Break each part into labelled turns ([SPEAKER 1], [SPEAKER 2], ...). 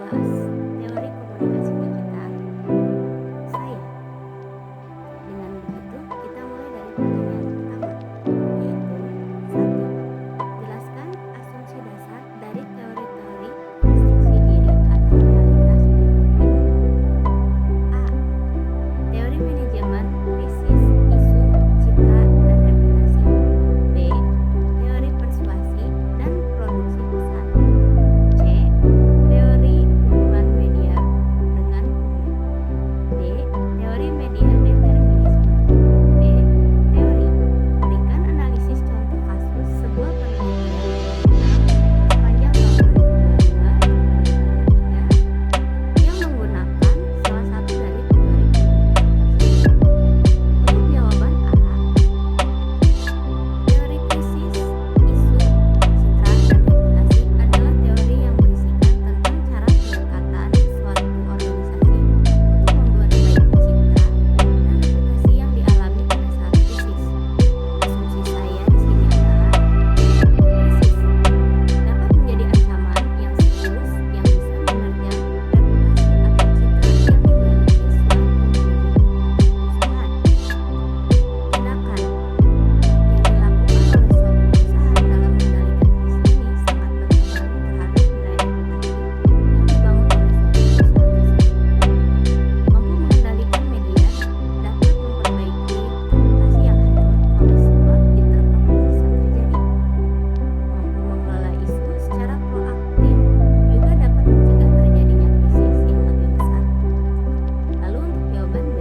[SPEAKER 1] membahas teori komunikasi digital. Saya. Dengan begitu, kita mulai dari pertanyaan pertama, yaitu 1. Jelaskan asumsi dasar dari teori-teori konstruksi diri atau realitas berikut ini. A. Teori manajemen krisis, isu, citra, dan reputasi. B. Teori persuasi dan produksi pesan. C. Teori hubungan media dengan publik. D. Teori media determinisme. E. Teori. Berikan analisis contoh kasus sebuah penelitian sepanjang tahun 2022-2023 yang menggunakan salah satu dari teori komunikasi tersebut. Untuk jawaban A. Teori krisis, isu, citra, dan reputasi adalah teori yang berisikan tentang cara pendekatan suatu organisasi untuk memperbaiki citra dan reputasi yang dialami pada saat krisis. Asumsi saya di sini adalah krisis dapat menjadi ancaman yang serius yang bisa menerjang reputasi atau citra yang dimiliki suatu perusahaan. Tindakan yang dilakukan oleh suatu perusahaan dalam mengendalikan krisis ini sangat berpengaruh terhadap nilai reputasi yang dibangun oleh suatu perusahaan tersebut. Mampu mengendalikan media dapat memperbaiki reputasi yang hancur oleh sebab diterpa krisis yang terjadi. Mampu mengelola isu secara proaktif juga dapat mencegah terjadinya krisis yang lebih besar. Lalu untuk jawaban B,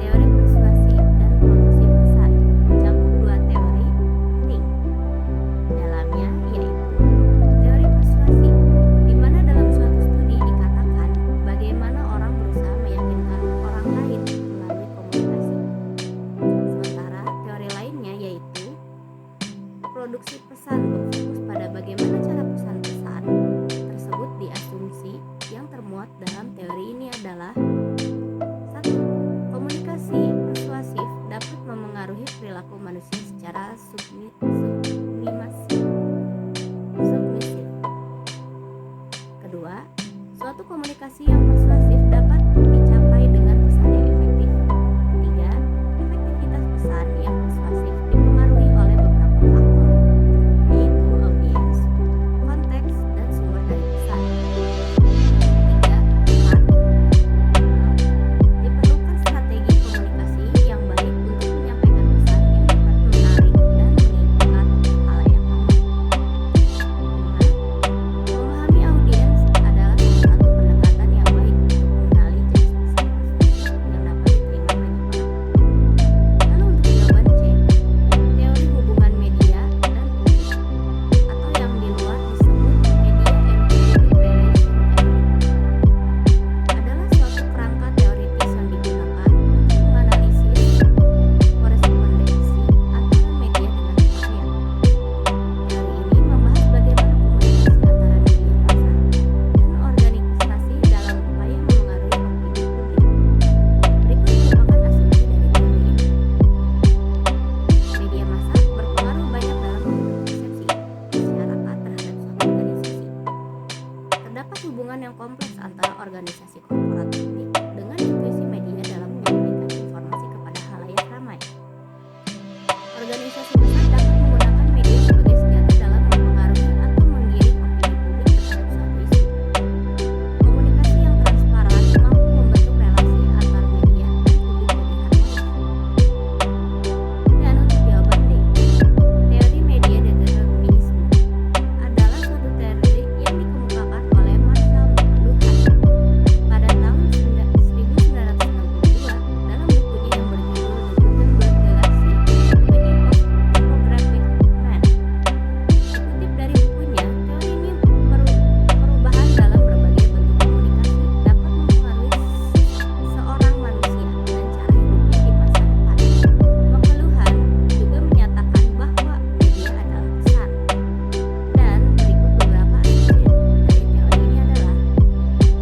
[SPEAKER 1] teori persuasi dan produksi pesan mencakup dua teori penting dalamnya, yaitu teori persuasi, di mana dalam suatu studi dikatakan bagaimana orang berusaha meyakinkan orang lain melalui komunikasi. Sementara teori lainnya yaitu produksi pesan berfokus pada bagaimana cara pesan-pesan tersebut diasumsi. Yang termuat dalam teori ini adalah 1. Komunikasi persuasif dapat memengaruhi perilaku manusia secara submisif. Kedua, suatu komunikasi yang persuasif dapat dicapai dengan pesan yang efektif. 3. Efektivitas pesan yang persuasif dipengaruhi oleh beberapa faktor, yaitu audiens, konteks, dan sumber dari pesan. 4. Diperlukan strategi komunikasi yang baik untuk menyampaikan pesan yang dapat menarik dan mengikat khalayak ramai. 5. Memahami audiens adalah salah satu pendekatan yang baik untuk mengenali jenis pesan persuasif yang dapat diterima banyak orang. Lalu untuk jawaban C, teori hubungan media dan publik, atau yang di luar disebut media and public relation theory, adalah suatu kerangka teoritis yang digunakan untuk menganalisis korespondensi antara media dengan klien. Teori ini membahas bagaimana komunikasi antara media massa dan organisasi dalam upaya memengaruhi opini publik. Berikut merupakan asumsi dari teori ini. Media massa berpengaruh banyak dalam membentuk persepsi masyarakat terhadap suatu organisasi. Terdapat hubungan yang kompleks antara organisasi korporat publik dengan intuisi media dalam menyampaikan informasi kepada khalayak ramai. Organisasi besar dapat menggunakan media sebagai senjata dalam mempengaruhi atau menggiring opini publik terhadap suatu isu. Komunikasi yang transparan mampu membentuk relasi antar media dan publik lebih harmonis. Dan untuk jawaban D, teori media determinisme adalah suatu teori yang dikemukakan oleh Marshall McLuhan pada tahun 1962 dalam bukunya yang berjudul The Gutenberg Galaxy: Making of Typographic Man. Dikutip dari bukunya, teori ini perubahan dalam berbagai bentuk komunikasi dapat mempengaruhi seorang manusia dan cara hidupnya di masa depan. McLuhan juga menyatakan bahwa media adalah pesan. Dan berikut beberapa asumsi dari teori ini adalah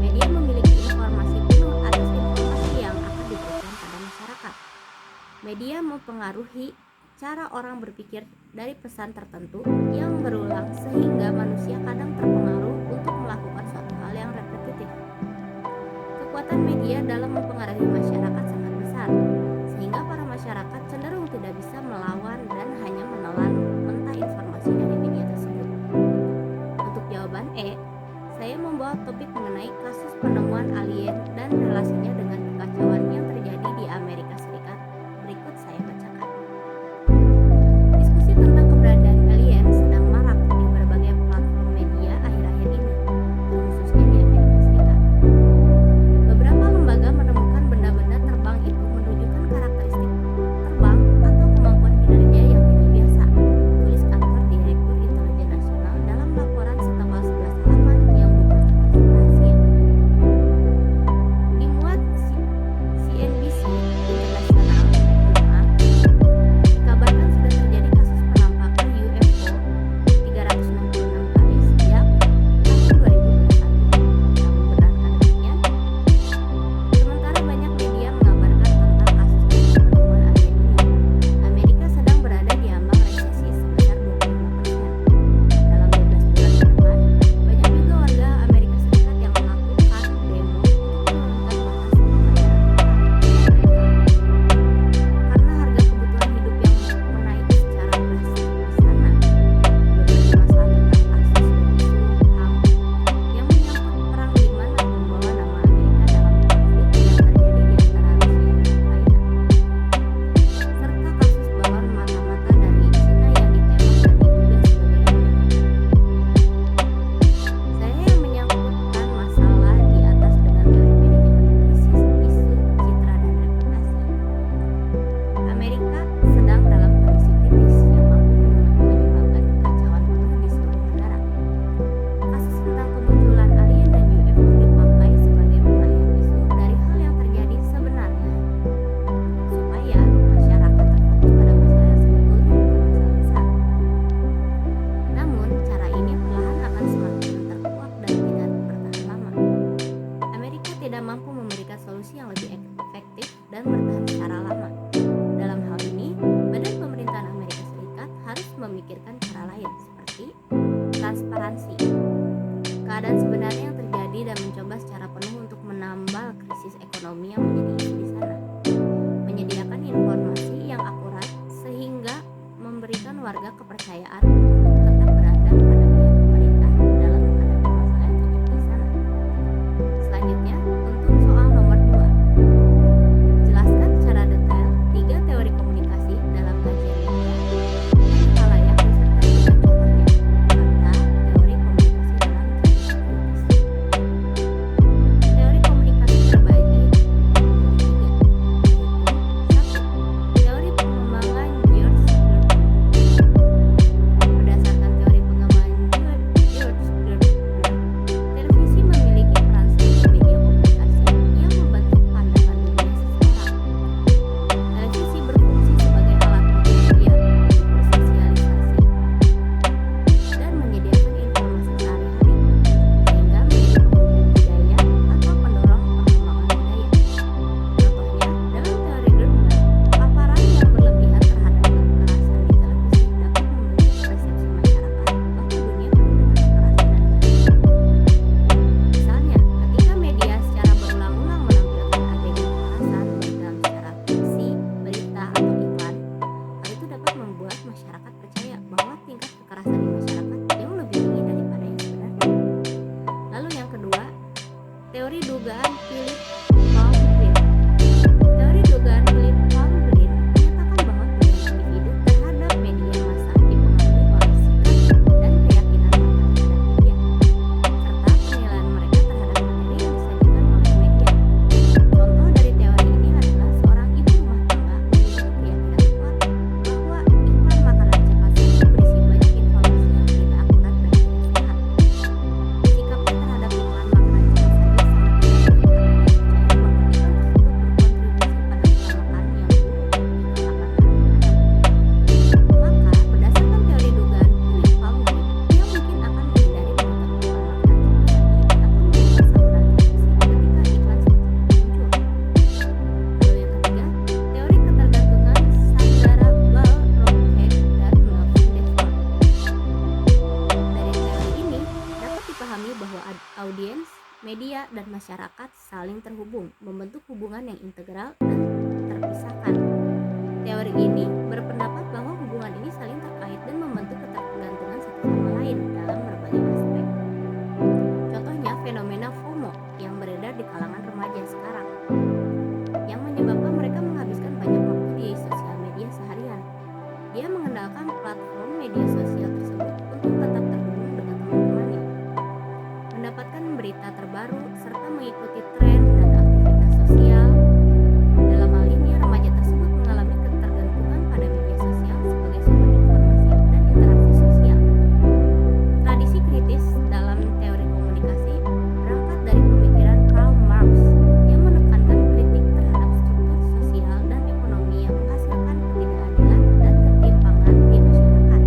[SPEAKER 1] media memiliki informasi penuh atas informasi yang akan diberikan pada masyarakat. Media mempengaruhi cara orang berpikir dari pesan tertentu yang berulang sehingga manusia kadang terpengaruh untuk melakukan suatu hal yang repetitif. saya membawa topik mengenai kasus penemuan alien dan relasinya dengan kekacauan yang terjadi di Amerika Serikat. Berikut saya bacakan. Diskusi tentang keberadaan alien sedang marak di berbagai platform media akhir-akhir ini, khususnya di Amerika Serikat. Beberapa lembaga menemukan benda-benda terbang itu menunjukkan karakteristik terbang atau kemampuan kinerja yang tidak biasa, tulis kantor Direktur Intelijen Nasional dalam laporan setebal 11 halaman yang bukan termasuk rahasia. Dimuat CNBC Internasional Jumat, dikabarkan sudah terjadi kasus penampakan UFO 366 kali sejak tahun 2021. Namun benarkah demikian? Sementara banyak media mengabarkan tentang kasus penemuan alien ini, Amerika sedang berada di ambang resesi sebesar 25%. Dalam 12 bulan ke depan, banyak juga warga Amerika Serikat yang melakukan demo untuk menurunkan batas pembayaran utang mereka karena harga kebutuhan hidup yang menaik secara drastis di sana. Berbagai masalah tentang kasus dan isu HAM yang menyangkut perang di mana membawa nama Amerika dalam konflik yang terjadi di antara Rusia dan Ukraina, serta kasus balon mata-mata dari Cina yang ditembak dan diduga sebagai alien. Saya yang menyangkutkan masalah di atas dengan teori manajemen krisis isu, citra, dan reputasi. Amerika sedang dalam kondisi kritis yang mampu menyebabkan kekacauan penuh di seluruh negara. Kasus tentang kemunculan alien dan UFO dipakai sebagai pengalihan isu dari hal yang terjadi sebenarnya, supaya masyarakat terfokus pada masalah yang sebetulnya bukan masalah besar. Namun, cara ini perlahan akan semakin terkuak dan tidak bertahan lama. Amerika tidak mampu memberikan solusi yang lebih efektif dan bertahan secara lama. Dalam hal ini, badan pemerintahan Amerika Serikat harus memikirkan cara lain seperti transparansi keadaan sebenarnya yang terjadi dan mencoba secara penuh untuk menambal krisis ekonomi yang menjadi isu di sana, menyediakan informasi yang akurat sehingga memberikan warga kepercayaan untuk tetap berada pada pihak pemerintah dalam menghadapi masalah yang terjadi di sana. Selanjutnya, untuk soal nomor 2, jelaskan secara detail 3 teori komunikasi dalam kajian media yang khalayak beserta dengan contohnya, serta teori komunikasi dalam tradisi kritis. Teori komunikasi terbagi menjadi 3, yaitu 1. Teori pengembangan George Gertner. Berdasarkan teori pengembangan George Gertner, televisi memiliki peran sebagai media komunikasi yang membentuk pandangan dunia seseorang. Televisi berfungsi sebagai alat manusia untuk bersosialisasi dan menyediakan informasi sehari-hari, sehingga menjadi penghubung budaya atau pendorong perkembangan budaya. Contohnya, dalam teori Gertner, paparan yang berlebihan terhadap kekerasan di televisi dapat membentuk persepsi masyarakat bahwa dunia penuh dengan kekerasan dan bahaya. Misalnya, ketika media secara berulang-ulang menampilkan adegan kekerasan, baik dalam secara fiksi, berita, atau iklan, hal itu dapat membuat masyarakat percaya bahwa tingkat kekerasan di masyarakat jauh lebih tinggi daripada yang sebenarnya. Lalu yang kedua, teori dugaan Philip Palmgren. Teori dugaan Philip Palmgren menyatakan bahwa pilihan individu terhadap media massa dipengaruhi oleh sikap dan keyakinan mereka terhadap media, serta penilaian mereka terhadap materi yang disajikan oleh media. Contoh dari teori ini adalah seorang ibu rumah tangga memiliki keyakinan kuat bahwa iklan makanan cepat saji berisi banyak informasi yang tidak akurat dan tidak sehat. Sikapnya terhadap iklan makanan cepat saji sangat negatif karena dia percaya bahwa iklan tersebut berkontribusi pada kelamakan yang buruk di kalangan anak-anak. Maka, berdasarkan teori dugaan Philip Palmgren, dia mungkin akan menghindari menonton iklan makanan cepat saji atau membuka saluran televisi ketika iklan semacam itu muncul. Lalu yang ketiga, teori ketergantungan Sandra Ball Rorke dan Melvin Devon. Dari teori ini dapat dipahami bahwa audiens, media, dan masyarakat saling terhubung, membentuk hubungan yang integral dan terpisahkan. Teori ini berpendapat bahwa hubungan ini saling terkait dan membentuk ketergantungan satu sama lain dalam berbagai aspek. Contohnya, berita terbaru serta mengikuti tren dan aktivitas sosial. Dalam hal ini, remaja tersebut mengalami ketergantungan pada media sosial sebagai sumber informasi dan interaksi sosial. Tradisi kritis dalam teori komunikasi berangkat dari pemikiran Karl Marx yang menekankan kritik terhadap struktur sosial dan ekonomi yang menghasilkan ketidakadilan dan ketimpangan di masyarakat.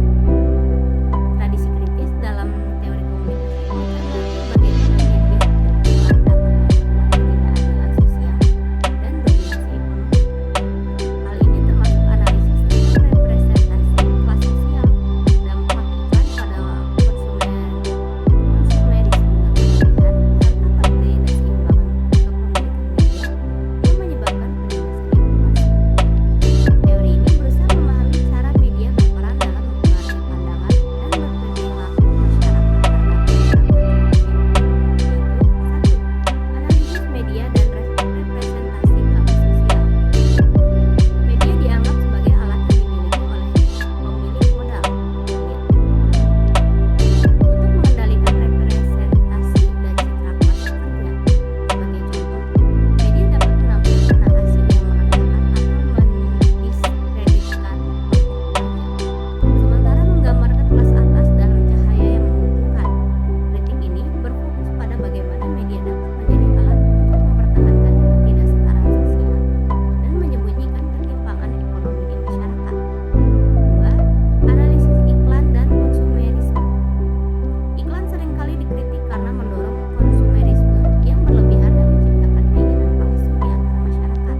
[SPEAKER 1] Tradisi kritis dalam teori komunikasi mencermati bagaimana media berperan dapat memperkuat ketidakadilan sosial dan dominasi ekonomi. Hal ini termasuk analisis tentang representasi kelas sosial, dampak iklan pada konsumerisme berlebihan, serta ketidakseimbangan kepemilikan media yang menyebabkan penindasan informasi. Teori ini berusaha memahami cara media berperan dalam mempengaruhi pandangan dan berperilaku masyarakat terhadap perilaku contohnya, yaitu 1. Analisis media dan representasi kelas sosial. Media dianggap sebagai alat yang dimiliki oleh pemilik modal untuk mengendalikan representasi dan citra kelas pekerja. Sebagai contoh, media dapat menampilkan narasi yang merendahkan atau mendiskreditkan kelompok pekerja, sementara menggambarkan kelas atas dalam cahaya yang menguntungkan. Kritik ini berfokus pada bagaimana media dapat menjadi alat untuk mempertahankan ketidaksetaraan sosial dan menyembunyikan ketimpangan ekonomi di masyarakat. 2. Analisis iklan dan konsumerisme. Iklan seringkali dikritik karena mendorong konsumerisme yang berlebihan dan menciptakan keinginan palsu di antara masyarakat.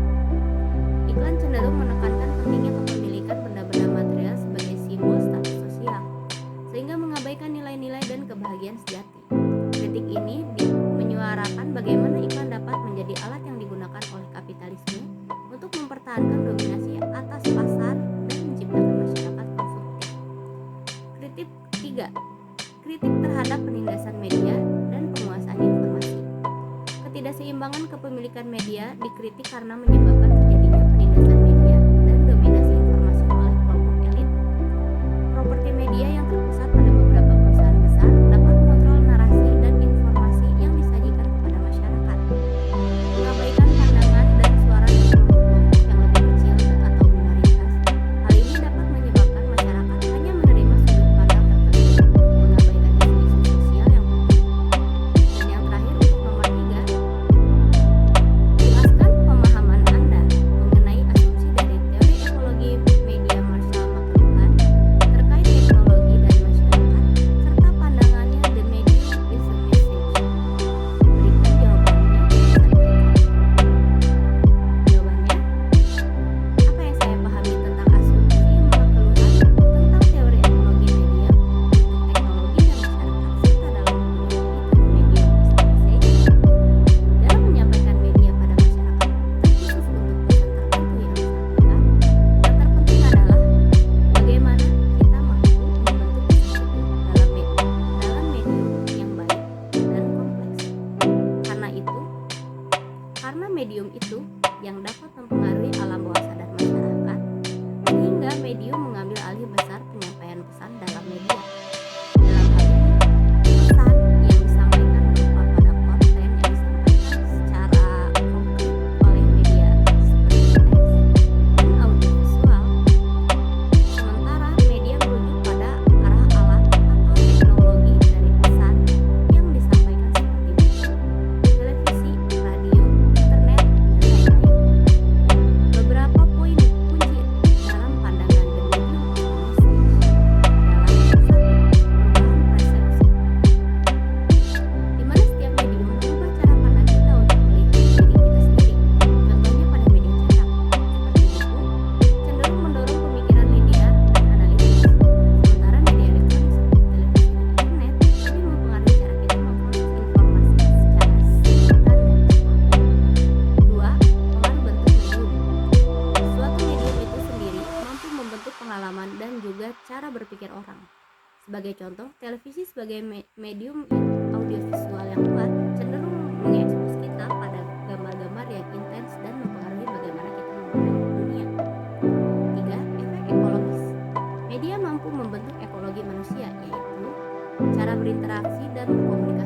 [SPEAKER 1] Iklan cenderung menekankan pentingnya kepemilikan benda-benda material sebagai simbol status sosial, sehingga mengabaikan nilai-nilai dan kebahagiaan sejati. Kritik ini menyuarakan bagaimana iklan dapat menjadi alat yang digunakan oleh kapitalisme untuk mempertahankan dominasi atas pasar dan menciptakan masyarakat konsumtif. Kritik 3. Kritik terhadap penindasan media dan penguasaan informasi. Ketidakseimbangan kepemilikan media dikritik karena menyebabkan terjadinya penindasan media dan dominasi informasi oleh kelompok elit. Properti media yang terpusat pada beberapa perusahaan besar dapat mengontrol narasi dan informasi yang disajikan kepada masyarakat, mengabaikan pandangan dan suara dari kelompok-kelompok yang lebih kecil atau minoritas. Hal ini dapat menyebabkan masyarakat hanya menerima sudut pandang tertentu, mengabaikan isu-isu sosial yang penting. Dan yang terakhir, untuk nomor 3, jelaskan pemahaman Anda mengenai asumsi dari teori ekologi media Marshall McLuhan terkait teknologi dan masyarakat, serta pandangannya The Medium is a Message. Berikan jawabannya di tulisan berikut. Jawabannya, apa yang saya pahami tentang asumsi McLuhan tentang teori ekologi media untuk teknologi dan masyarakat serta dalam memiliki The Medium is a Message. Dalam menyampaikan media pada masyarakat, terkhusus untuk pesan tertentu yang disampaikan, yang terpenting adalah bagaimana kita mampu membentuk pesan itu dalam medium yang baik dan kompleks. Karena medium itu yang dapat mempengaruhi alam bawah sadar masyarakat, sehingga medium mengambil alih besar penyampaian pesan dalam media. Dalam hal ini, pesan yang disampaikan berupa pada konten yang disampaikan secara konkret oleh media seperti teks dan audiovisual, sementara media merujuk pada arah alat atau teknologi dari pesan yang disampaikan seperti buku, televisi, radio, internet, dan lain-lain. Beberapa poin kunci dalam pandangan The Medium is a Message adalah 1. Perubahan persepsi, di mana setiap medium mengubah cara pandang kita untuk melihat diri kita sendiri. Contohnya pada media cetak, seperti buku, cenderung mendorong pemikiran linear dan analitis, sementara media elektronik seperti televisi dan internet lebih mempengaruhi cara kita memproses informasi secara singkat dan cepat. 2. Pengaruh bentuk medium. Suatu medium itu sendiri mampu membentuk pengalaman dan juga cara berpikir orang. Sebagai contoh, televisi sebagai medium audiovisual yang kuat cenderung mengekspos kita pada gambar-gambar yang intens dan mempengaruhi bagaimana kita memandang dunia. 3. Efek ekologis. Media mampu membentuk ekologi manusia, yaitu cara berinteraksi dan berkomunikasi